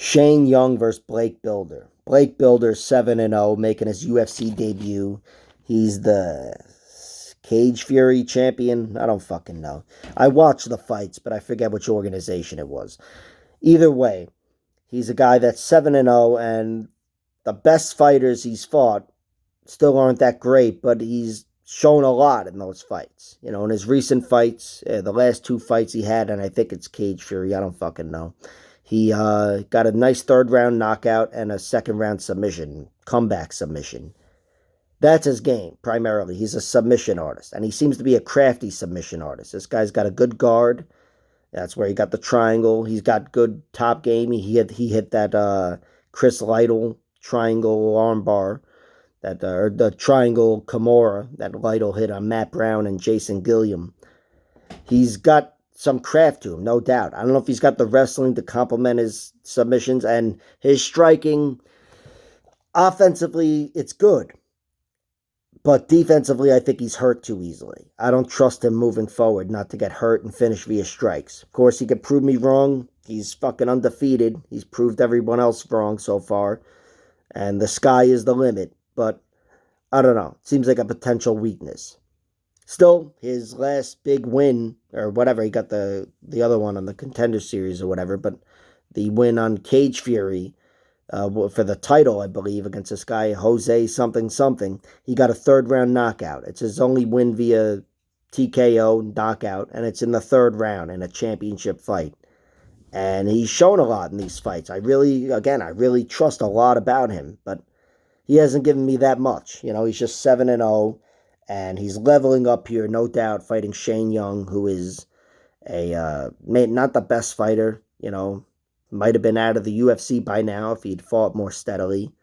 Shane Young versus Blake Bilder. Blake Bilder 7-0, making his UFC debut. He's the Cage Fury champion. I don't fucking know. I watched the fights, but I forget which organization it was. Either way, he's a guy that's 7-0, and the best fighters he's fought still aren't that great, but he's shown a lot in those fights. You know, in his recent fights, the last two fights he had, and I think it's Cage Fury. I don't fucking know. He got a nice third round knockout and a second round submission, comeback submission. That's his game, primarily. He's a submission artist, and he seems to be a crafty submission artist. This guy's got a good guard. That's where he got the triangle. He's got good top game. He hit that Chris Lytle triangle armbar, that or the triangle Kimura that Lytle hit on Matt Brown and Jason Gilliam. He's got some craft to him, no doubt. I don't know if he's got the wrestling to complement his submissions, and his striking. Offensively, it's good. But defensively, I think he's hurt too easily. I don't trust him moving forward not to get hurt and finish via strikes. Of course, he could prove me wrong. He's fucking undefeated. He's proved everyone else wrong so far. And the sky is the limit. But I don't know. Seems like a potential weakness. Still, his last big win, or whatever, he got the other one on the Contender Series or whatever, but the win on Cage Fury for the title, I believe, against this guy, Jose something something, he got a third round knockout. It's his only win via TKO knockout, and it's in the third round in a championship fight. And he's shown a lot in these fights. I really trust a lot about him, but he hasn't given me that much. You know, he's just 7-0. And he's leveling up here, no doubt, fighting Shane Young, who is not the best fighter. You know, might have been out of the UFC by now if he'd fought more steadily.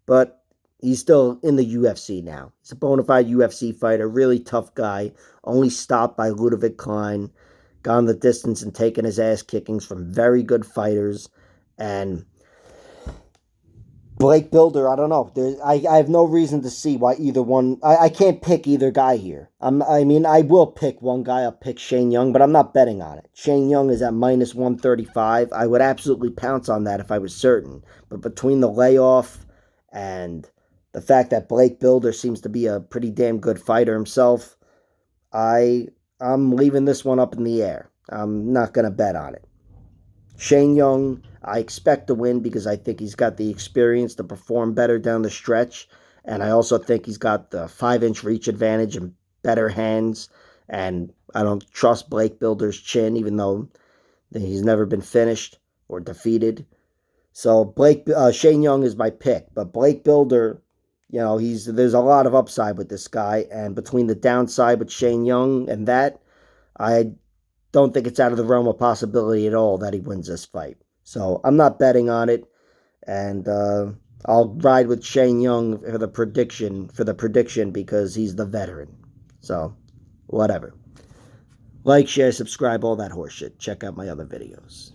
But he's still in the UFC now. He's a bona fide UFC fighter, really tough guy, only stopped by Ludovic Klein, gone the distance and taken his ass kickings from very good fighters. And Blake Bilder, I don't know. I have no reason to see why either one. I can't pick either guy here. I will pick one guy. I'll pick Shane Young, but I'm not betting on it. Shane Young is at minus 135. I would absolutely pounce on that if I was certain. But between the layoff and the fact that Blake Bilder seems to be a pretty damn good fighter himself, I'm leaving this one up in the air. I'm not going to bet on it. Shane Young, I expect to win because I think he's got the experience to perform better down the stretch. And I also think he's got the 5-inch reach advantage and better hands. And I don't trust Blake Bilder's chin, even though he's never been finished or defeated. So Shane Young is my pick. But Blake Bilder, you know, there's a lot of upside with this guy. And between the downside with Shane Young and that, I don't think it's out of the realm of possibility at all that he wins this fight. So I'm not betting on it, and I'll ride with Shane Young for the prediction because he's the veteran. So whatever. Like, share, subscribe, all that horseshit. Check out my other videos.